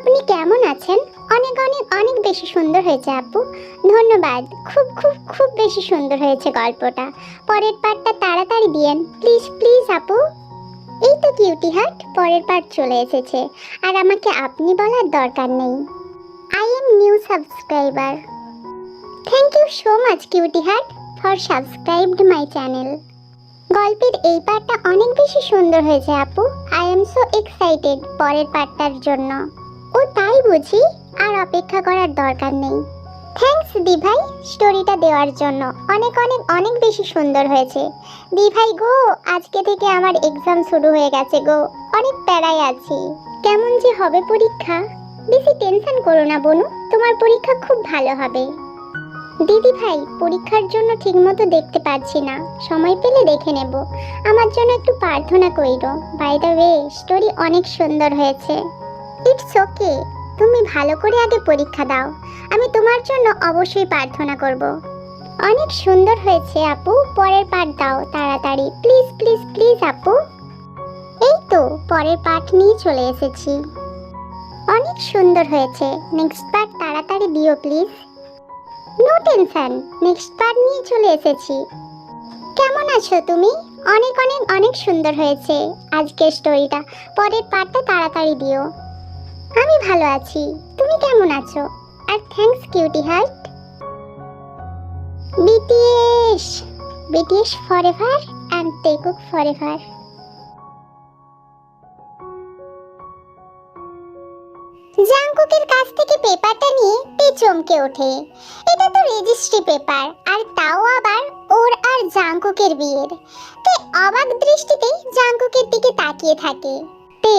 আপনি কেমন আছেন? অনেক অনেক অনেক বেশি সুন্দর হয়েছে আপু। ধন্যবাদ। খুব খুব খুব বেশি সুন্দর হয়েছে গল্পটা। পরের পার্টটা তাড়াতাড়ি দিয়েন প্লিজ প্লিজ আপু। এই তো কিউটি হার্ট, পরের পার্ট চলে এসেছে আর আমাকে আপনি বলার দরকার নেই। I am new subscriber. Thank you so much cutie heart for subscribed my channel. গল্পের এই পার্টটা অনেক বেশি সুন্দর হয়েছে আপু। আই এম সো এক্সাইটেড পরের পার্টটার জন্য। ও তাই বুঝি? আর অপেক্ষা করার দরকার নেই। থ্যাঙ্কস দি ভাই স্টোরিটা দেওয়ার জন্য। অনেক অনেক অনেক বেশি সুন্দর হয়েছে। দি ভাই গো, আজকে থেকে আমার এক্সাম শুরু হয়ে গেছে গো। অনেক প্যারায় আছি। কেমন যে হবে পরীক্ষা। বেশি টেনশন করো না বনু, তোমার পরীক্ষা খুব ভালো হবে। দিদি ভাই, পরীক্ষার জন্য ঠিকমতো দেখতে পাচ্ছি না, সময় পেলে দেখে নেব। আমার জন্য একটু প্রার্থনা কইরো। বাই দ্য ওয়ে, স্টোরি অনেক সুন্দর হয়েছে। ইটস ওকে, তুমি ভালো করে আগে পরীক্ষা দাও, আমি তোমার জন্য অবশ্যই প্রার্থনা করব। অনেক সুন্দর হয়েছে আপু, পরের পার্ট দাও তাড়াতাড়ি প্লিজ প্লিজ প্লিজ আপু। এই তো পরের পার্ট নিয়ে চলে এসেছি। অনেক সুন্দর হয়েছে, নেক্সট পার্ট তাড়াতাড়ি দিও please. No tension, next part নিয়ে চলে এসেছি। কেমন আছো তুমি? অনেক অনেক অনেক সুন্দর হয়েছে আজকের স্টোরিটা, পরের পার্টটা তাড়াতাড়ি দিও। আমি ভালো আছি, তুমি কেমন আছো? আর thanks cutie heart. BTS, BTS forever and Taekook forever. জাংকুকের কাছ থেকে পেপারটা নিয়ে তে চমকে ওঠে। এটা তো রেজিস্ট্রি পেপার, আর তাও আবার ওর আর জাংকুকের বিয়ের। তে অবাক দৃষ্টিতে জাংকুকের দিকে তাকিয়ে থাকে। তে,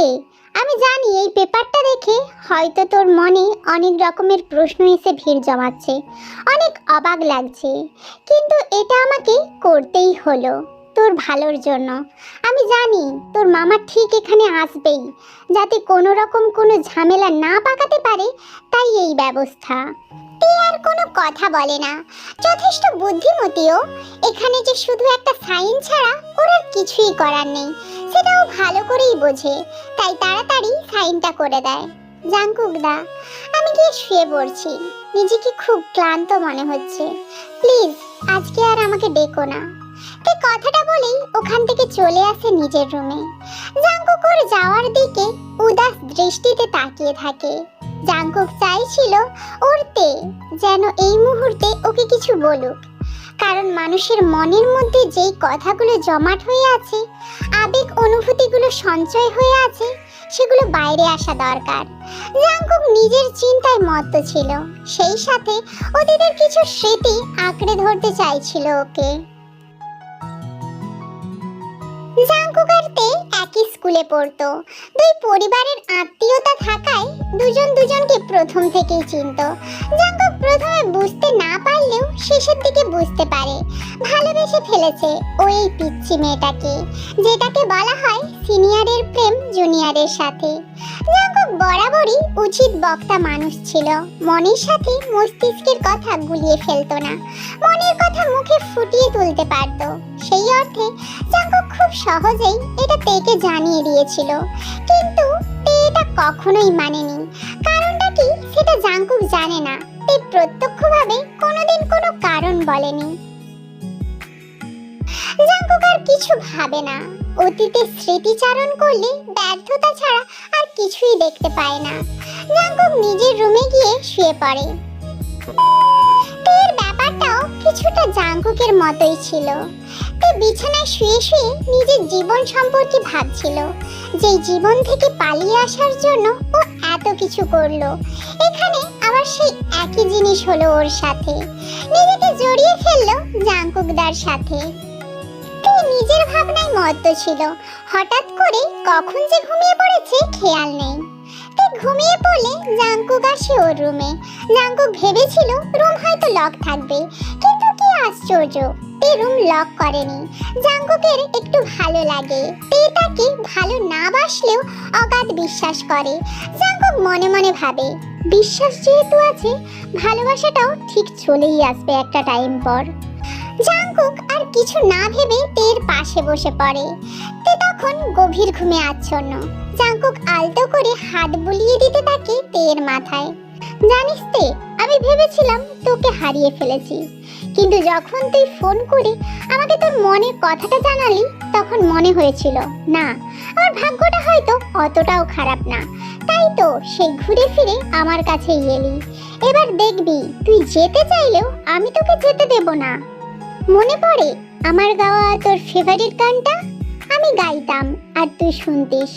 আমি জানি এই পেপারটা দেখে হয়তো তোর মনে অনেক রকমের প্রশ্ন এসে ভিড় জমাচ্ছে, অনেক অবাক লাগছে, কিন্তু এটা আমাকে করতেই হলো তোর ভালোর জন্য। আমি জানি তোর মামা ঠিক এখানে আসবেই, যাতে কোনো রকম কোনো ঝামেলা না পাকাতে পারে, তাই এই ব্যবস্থা। তে আর কোনো কথা বলে না, যথেষ্ট বুদ্ধিমতীও। এখানে যে শুধু একটা সাইন ছাড়া ওর আর কিছুই করার নেই, সেটাও ভালো করেই বোঝে, তাই তাড়াতাড়ি সাইনটা করে দেয়। জাংকুক দা, আমি গিয়ে শুয়ে পড়ছি, নিজেকে খুব ক্লান্ত মনে হচ্ছে, প্লিজ আজকে আর আমাকে ডেকো না। তে কথাটা বলেই ওখান থেকে চলে আসে নিজের রুমে। জাংকুক ওর যাওয়ার দিকে উদাস দৃষ্টিতে তাকিয়ে থাকে। জাংকুক চাইছিল ওর তে যেন এই মুহূর্তে ওকে কিছু বলুক, কারণ মানুষের মনের মধ্যে যেই কথাগুলো জমাট হয়ে আছে, আবেগ অনুভূতিগুলো সঞ্চয় হয়ে আছে, সেগুলো বাইরে আসা দরকার। জাংকুক নিজের চিন্তায় মত্ত ছিল, সেই সাথে অতীতের কিছু স্মৃতি আঁকড়ে ধরতে চাইছিল ওকে। জাংকুক আর তে একই স্কুলে পড়তো, দুই পরিবারের আত্মীয়তা থাকায় দুজন দুজনকে প্রথম থেকেই চিনত। জাংকুক প্রথমে বুঝতে না পারলেও শেষের দিকে বুঝতে পারে ভালোবেসে ফেলেছে ওই পিচ্চি মেয়েটাকে, যেটাকে বলা হয় সিনিয়রের প্রেম জুনিয়রের সাথে। জাংকুক বরাবরই উচিত বক্তা মানুষ ছিল, মনের সাথে মস্তিষ্কের কথা গুলিয়ে ফেলতো না, মনের কথা মুখে ফুটিয়ে তুলতে পারত। সেই অর্থে জাংকুক খুব সহজেই এটা তেকে জানিয়ে দিয়েছিল, কিন্তু তে এটা কখনোই মানেনি। কারণটা কি সেটা জাংকুক জানে না, তে প্রত্যক্ষভাবে কোনোদিন কোনো কারণ বলেনি। জাংকুক আর কিছু ভাবে না, অতীতে স্মৃতিচারণ করলে ব্যর্থতা ছাড়া আর কিছুই দেখতে পায় না। জাংকুক নিজের রুমে গিয়ে শুয়ে পড়ে। তের ব্যাপারটাও কিছুটা জাংকুকের মতোই ছিল। তে বিছানায় শুয়ে শুয়ে নিজের জীবন সম্পর্কে ভাবছিল, যে জীবন থেকে পালিয়ে আসার জন্য ও এত কিছু করলো, এখানে আবার সেই একই জিনিস হলো ওর সাথে। নিজেকে জড়িয়ে ফেললো জাংকুকদার সাথে। তে নিজের ভাবনায় মত্ত ছিল, হঠাৎ করে কখন যে ঘুমিয়ে পড়েছে খেয়াল নেই। তে ঘুমিয়ে পড়লে জাংকুক আসে ওর রুমে। জাংকুক ভেবেছিল রুম হয়তো লক থাকবে, কিন্তু কি আশ্চর্য, তে রুম লক করেনি। জাংকুকের একটু ভালো লাগে, তে তাকে ভালো না বাসলেও অগাধ বিশ্বাস করে। জাংকুক মনে মনে ভাবে, বিশ্বাস যেহেতু আছে, ভালোবাসাটাও ঠিক চলেই আসবে একটা টাইম পর। জাংকুক আর কিছু না ভেবে তের পাশে বসে পড়ে। তে তখন গভীর ঘুমে আচ্ছন্ন। জাঙ্কুক আলতো করে হাত বুলিয়ে দিতে থাকে তের মাথায়। জানিস তে, আমি ভেবেছিলাম তোকে হারিয়ে ফেলেছি, কিন্তু যখন তুই ফোন করে আমাকে তোর মনের কথাটা জানালি তখন মনে হয়েছিল না, আমার ভাগ্যটা হয়তো অতটাও খারাপ না। তাই তো সেই ঘুরে ফিরে আমার কাছেই এলি। এবার দেখবি তুই যেতে চাইলেও আমি তোকে যেতে দেব না। মনে পড়ে আমার গাওয়া তোর ফেভারিট গানটা? আমি গাইতাম আর তুই শুনতিস,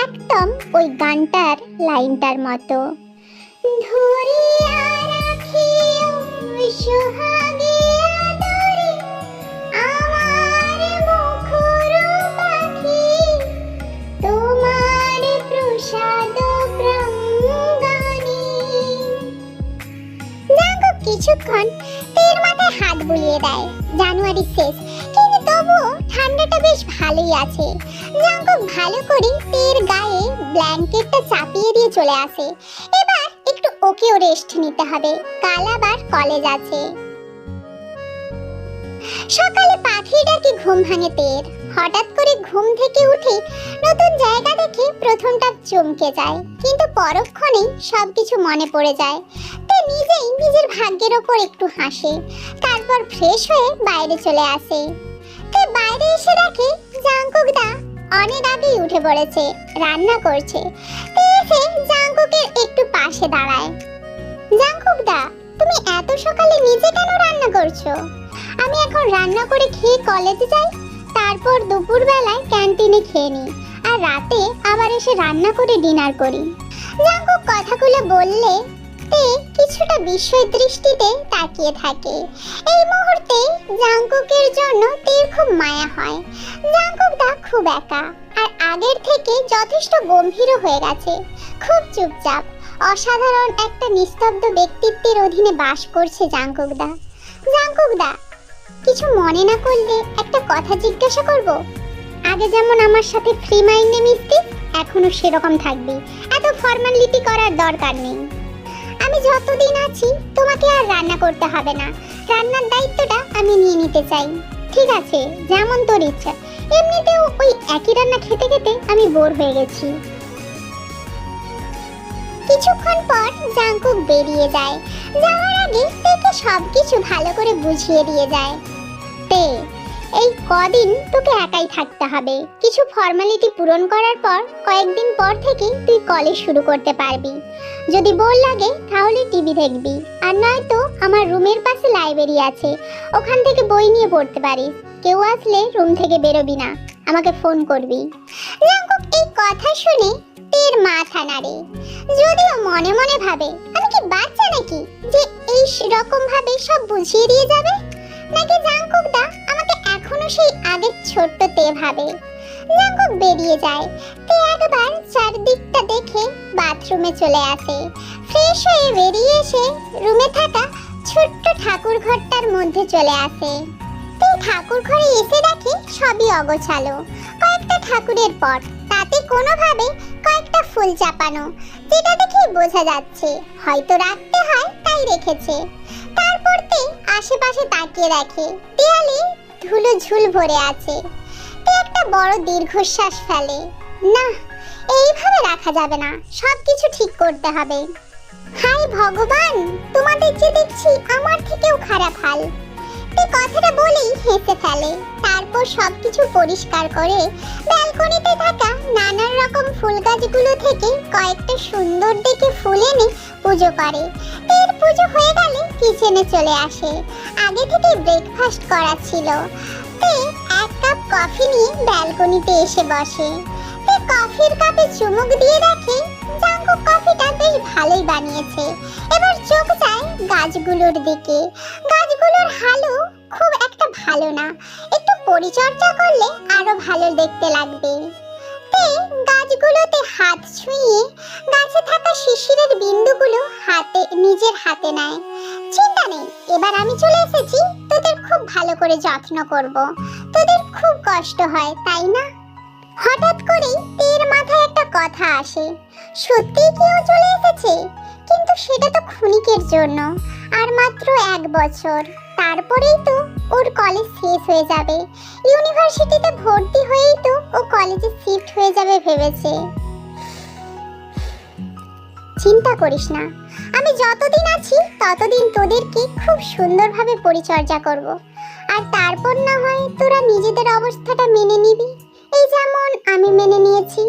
একদম ওই গানটার লাইনটার মতো। ধরিয়া রাখি সোহাগে আদরে আমার মুখর পাখি, তোমার প্রসাদ প্রাঙ্গণে। জাঙ্কুক কিছুক্ষণ তের মাথায় হাত বুলিয়ে দেয়। জানুয়ারি শেষ, কিন্তু তবুও ঠান্ডাটা বেশ ভালোই আছে। জাঙ্কুক ভালো করে তের গায়ে ব্ল্যাঙ্কেটটা চাপিয়ে দিয়ে চলে আসে। এবার একটু ওকেও রেস্ট নিতে হবে, কাল আবার কলেজ আছে। সকালে পাখির ডাকে ঘুম ভাঙে তের। হঠাৎ করে ঘুম থেকে উঠে নতুন জায়গা দেখে প্রথমটা চমকে যায়, কিন্তু পরক্ষণেই সবকিছু মনে পড়ে যায়। তে নিজেই নিজের ভাগ্যের ওপর একটু হাসে, তারপর ফ্রেশ হয়ে বাইরে চলে আসে। তে বাইরে এসে দেখে জাঙ্কুক দা অনেক আগেই উঠে পড়েছে, রান্না করছে। তে এসে জাঙ্কুকের একটু পাশে দাঁড়ায়। জাঙ্কুক দা, তুমি এত সকালে নিজে কেন রান্না করছো? আমি এখন রান্না করে খেয়ে কলেজে যাই, তারপর দুপুর বেলায় ক্যান্টিনে খেয়ে নিই, আর রাতে আবার এসে রান্না করে ডিনার করি। জাঙ্কুক কথাগুলো বললে তে কিছুটা বিস্ময় দৃষ্টিতে তাকিয়ে থাকে। এই মুহূর্তে জাঙ্কুকের জন্য তের খুব মায়া হয়। জাঙ্কুক দা খুব একা, আর আগের থেকে যথেষ্ট গম্ভীর হয়ে গেছে, খুব চুপচাপ। অসাধারণ একটা নিস্তব্ধ ব্যক্তিত্বের অধীনে বাস করছে জাঙ্কুক দা। জাঙ্কুক দা, কিছু মনে না করলে একটা কথা জিজ্ঞাসা করব? আগে যেমন আমার সাথে ফ্রি মাইন্ডে মিশতি, এখনো সেরকম থাকবি, এত ফর্মালিটি করার দরকার নেই। আমি যতদিন আছি তোমাকে আর রান্না করতে হবে না, রান্নার দায়িত্বটা আমি নিয়ে নিতে চাই। ঠিক আছে, যেমন তোর ইচ্ছা। এমনিতেও ওই একই রান্না খেতে খেতে আমি বোর হয়ে গেছি। কিছুক্ষণ পর জাঙ্কুক বেরিয়ে যায়। যাওয়ার আগে তেকে সবকিছু ভালো করে বুঝিয়ে দিয়ে যায়। তে, এই কদিন তোকে একাই থাকতে হবে। কিছু ফর্মালিটি পূরণ করার পর কয়েকদিন পর থেকে তুই কলেজ শুরু করতে পারবি। যদি বোর লাগে তাহলে টিভি দেখবি, আর নয়তো আমার রুমের পাশে লাইব্রেরি আছে, ওখান থেকে বই নিয়ে পড়তে পারিস। কেউ আসলে রুম থেকে বেরোবি না, আমাকে ফোন করবি। জাঙ্কুক এই কথা শুনে তের মাথা নাড়ে, যদিও মনে মনে ভাবে আমি কি বাচ্চা নাকি যে এই রকম ভাবে সব বুঝিয়ে দিয়ে যাবে, নাকি জাঙ্কুক দা আমাকে এখনো সেই আগের ছোট্ট তে ভাবে। জাঙ্কুক বেরিয়ে যায়। তে একবার চারদিকটা দেখে বাথরুমে চলে আসে। ফ্রেশ হয়ে বেরিয়ে এসে রুমে থাকা ছোট্ট ঠাকুর ঘরটার মধ্যে চলে আসে। তে ঠাকুর ঘরে এসে দেখে সবই অগোছালো, কয়েকটা ঠাকুরের পট, তাতে কোনোভাবে কয়েকটা ফুল চাপানো, যেটা দেখে বোঝা যাচ্ছে হয়তো রাখতে হয় তাই রেখেছে। তারপর তে আশেপাশে তাকিয়ে দেখে দেয়ালে ধুলো ঝুল ভরে আছে। তে একটা বড় দীর্ঘশ্বাস ফেলে। না, এইভাবে রাখা যাবে না, সবকিছু ঠিক করতে হবে। হায় ভগবান, তোমাদের যে দেখছি আমার থেকেও খারাপ হাল। তে কথাটা বলেই হেসে ফেলে। তারপর সবকিছু পরিষ্কার করে ব্যালকনিতে থাকা নানান রকম ফুল গাছগুলো থেকে কয়েকটা সুন্দর দেখে ফুল এনে পুজো করে। এর পুজো হয়ে গেলে কিচেনে চলে আসে। আগে থেকে ব্রেকফাস্ট করা ছিল। তে এক কাপ কফি নিয়ে ব্যালকনিতে এসে বসে। তে কফির কাপে চুমুক দিয়ে দেখে জাঙ্কুক কফিটা বেশ ভালোই বানিয়েছে। এবার চোখ যায় গাছগুলোর দিকে। গাছগুলোর হালও খুব একটা ভালো না, একটু পরিচর্যা করলে আরো ভালো দেখতে লাগবে। তে গাছগুলোতে হাত ছুঁয়ে গাছে থাকা শিশিরের বিন্দুগুলো নিজের হাতে নেয়। চিন্তা নেই, এবার আমি চলে এসেছি, তোদের খুব ভালো করে যত্ন করব। তোদের খুব কষ্ট হয় তাই না? হঠাৎ করেই তের মাথায় একটা কথা আসে, সত্যিই কেউ চলে এসেছে, কিন্তু সেটা তো ক্ষণিকের জন্য, আর মাত্র 1 বছর। তারপরেই তো ওর কলেজ শেষ হয়ে যাবে। ইউনিভার্সিটিতে ভর্তি হয়েই তো ও কলেজে শিফট হয়ে যাবে ভেবেছে। চিন্তা করিস না, আমি যতদিন আছি ততদিন তোদেরকে খুব সুন্দরভাবে পরিচর্যা করব। আর তারপর না হয় তোরা নিজেদের অবস্থাটা মেনে নিবি, এই যেমন আমি মেনে নিয়েছি।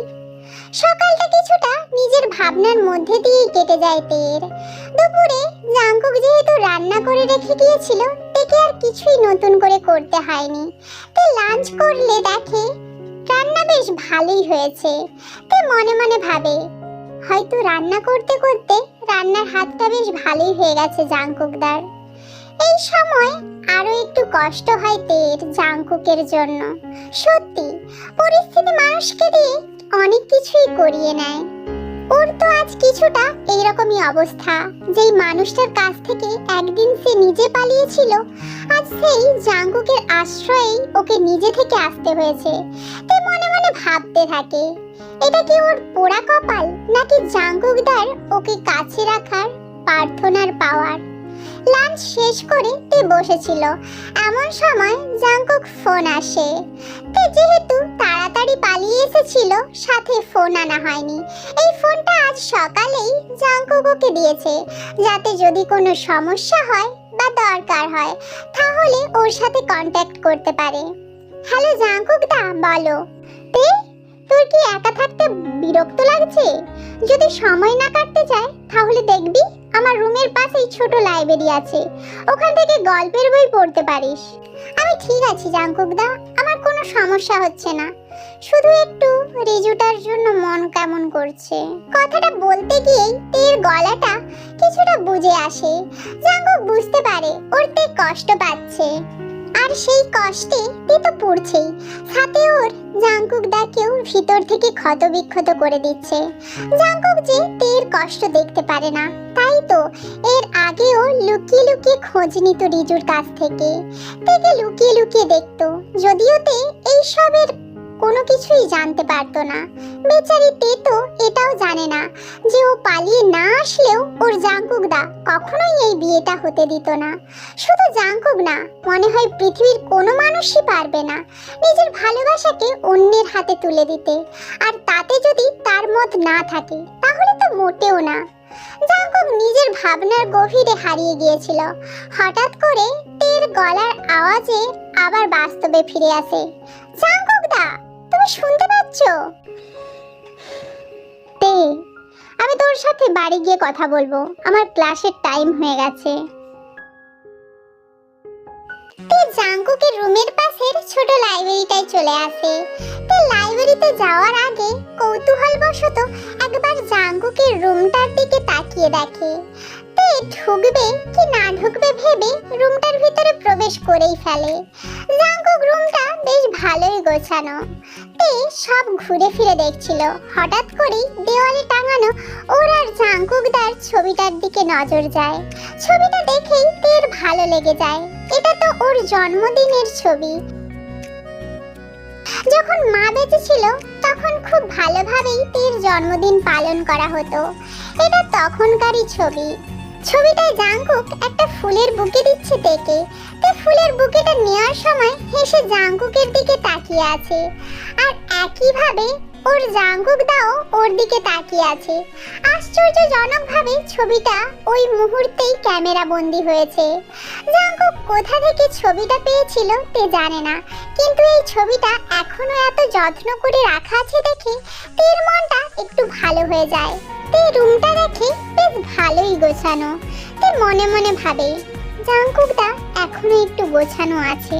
সকালটা কিছুটা নিজের ভাবনার মধ্যে দিয়েই কেটে যায় তের। দুপুরে জাঙ্কুক যেহেতু রান্না করে রেখে গিয়েছিল, তেকে আর কিছুই নতুন করে করতে হয়নি। তে লাঞ্চ করলে দেখে রান্না বেশ ভালোই হয়েছে। তে মনে মনে ভাবে, হয়তো রান্না করতে করতে রান্নার হাতটা বেশ ভালোই হয়ে গেছে জাঙ্কুকদার। এই সময় আরো একটু কষ্ট হয় তের জাঙ্কুকের জন্য। সত্যি পরিস্থিতি মানুষকে দিয়ে অনেক কিছুই করিয়ে নেয়। ওর তো আজ কিছুটা এইরকমই অবস্থা, যেই মানুষটার কাছ থেকে একদিন সে নিজে পালিয়েছিল, আজ সেই জাঙ্কুকের আশ্রয়েই ওকে নিজে থেকে আসতে হয়েছে। তে মনে মনে ভাবতে থাকে, এটা কি ওর পোড়া কপাল, নাকি জাঙ্কুকদার ওকে কাছে রাখার প্রার্থনার পাওয়ার। লাঞ্চ শেষ করে তে বসেছিল, এমন সময় জাঙ্কুক ফোন আসে। তে যেহেতু তাড়াতাড়ি পালিয়ে এসেছিল, সাথে ফোন আনা হয়নি। এই ফোনটা আজ সকালেই জাঙ্কুক ওকে দিয়েছে, যাতে যদি কোনো সমস্যা হয় বা দরকার হয় তাহলে ওর সাথে কন্ট্যাক্ট করতে পারে। হ্যালো জাঙ্কুক দা, বলো। তে তোর কি একা থাকতে বিরক্ত লাগছে? যদি সময় না কাটতে চায় তাহলে দেখবি আমার রুমের পাশেই ছোট লাইব্রেরি আছে, ওখান থেকে গল্পের বই পড়তে পারিস। আমি ঠিক আছি জাঙ্কুক দা, আমার কোনো সমস্যা হচ্ছে না, শুধু একটু রিজুটার জন্য মন কেমন করছে। কথাটা বলতে গিয়েই তের গলাটা কিছুটা বুঝে আসে। জাঙ্কুক বুঝতে পারে ওর তে কষ্ট পাচ্ছে, আর সেই কষ্টে তে তো পড়ছেই, সাথে ওর জাঙ্কুক দাকেও ভিতর থেকে ক্ষতবিক্ষত করে দিচ্ছে। জাঙ্কুক যে তের কষ্ট দেখতে পারে না, তাই তো এর আগেও লুকিয়ে লুকিয়ে খোঁজ নিত রিজুর কাছ থেকে। তেকে লুকিয়ে লুকিয়ে দেখতো, যদিও তে এইসবের কোনো কিছুই জানতে পারতো না। বেচারি তে তো এটাও জানে না যে ও পালিয়ে না আসলেও ওর জাঙ্কুক দা কখনোই এই বিয়েটা হতে দিত না। শুধু জাঙ্কুক না, মনে হয় পৃথিবীর কোনো মানুষই পারবে না নিজের ভালোবাসাকে অন্যের হাতে তুলে দিতে, আর তাতে যদি তার মত না থাকে তাহলে তো মোটেও না। জাঙ্কুক নিজের ভাবনার গভীরে হারিয়ে গিয়েছিল। হঠাৎ করে তের গলার আওয়াজে আবার বাস্তবে ফিরে আসে। জাঙ্কুক দা, তুমি শুনতে পাচ্ছ? তে, আমি তোর সাথে বাড়ি গিয়ে কথা বলবো, আমার ক্লাসের টাইম হয়ে গেছে। তে জাঙ্কুকের রুমের পাশের ছোট লাইব্রেরিটায় চলে আসে। তে লাইব্রেরিতে যাওয়ার আগে কৌতূহলবশত একবার জাঙ্কুকের রুমটার দিকে তাকিয়ে দেখে। তে ঢুকবে কি না ঢুকবে ভেবে রুমটার ভিতরে প্রবেশ করেই ফেলে। জাঙ্কুক রুমটা বেশ ভালোই গোছানো। তে সব ঘুরে ফিরে দেখছিল, হঠাৎ করেই দেওয়ালে টাঙানো ওর আর জাঙ্কুকদার ছবিটার দিকে নজর যায়। ছবিটা দেখেই তের ভালো লেগে যায়, এটা তো ওর জন্মদিনের ছবি। যখন মা বেঁচে ছিল তখন খুব ভালোভাবেই তের জন্মদিন পালন করা হতো। এটা তখনকারই ছবি। ছবিটায় জাঙ্কুক একটা ফুলের বুকে দিচ্ছে তেকে। তে ফুলের বুকেটা নেওয়ার সময় হেসে জাঙ্কুকের দিকে তাকিয়ে আছে, আর একইভাবে ওর জাঙ্কুক দাও ওর দিকে তাকিয়ে আছে। আশ্চর্যজনকভাবে ছবিটা ওই মুহূর্তেই ক্যামেরা বন্দি হয়েছে। জাঙ্কুক কোথা থেকে ছবিটা পেয়েছিল তে জানে না, কিন্তু এই ছবিটা এখনো এত যত্ন করে রাখা আছে দেখে তের মনটা একটু ভালো হয়ে যায়। তে রুমটা দেখে বেশ ভালোই গোছানো। তে মনে মনে ভাবে, জাঙ্কুক দা এখনো একটু গোছানো আছে।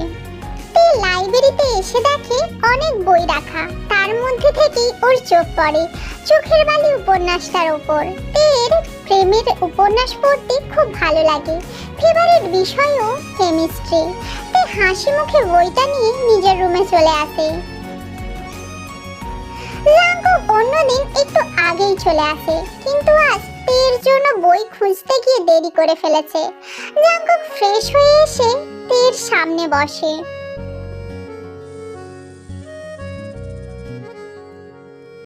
তে লাইব্রেরিতে এসে দেখে অনেক বই রাখা, তার মধ্যে থেকেই ওর চোখ পড়ে চোখের বালি উপন্যাসটার উপর। এর প্রেমের উপন্যাস পড়তে খুব ভালো লাগে, ফেভারিট বিষয়ও কেমিস্ট্রি। তে হাসি মুখে বইটা নিয়ে নিজের রুমে চলে আসে। জাঙ্কুক অন্যদিন একটু আগেই চলে আসে, কিন্তু আজ তের জন্য বই খুঁজতে গিয়ে দেরি করে ফেলেছে। জাঙ্কুক ফ্রেশ হয়ে এসে তের সামনে বসে।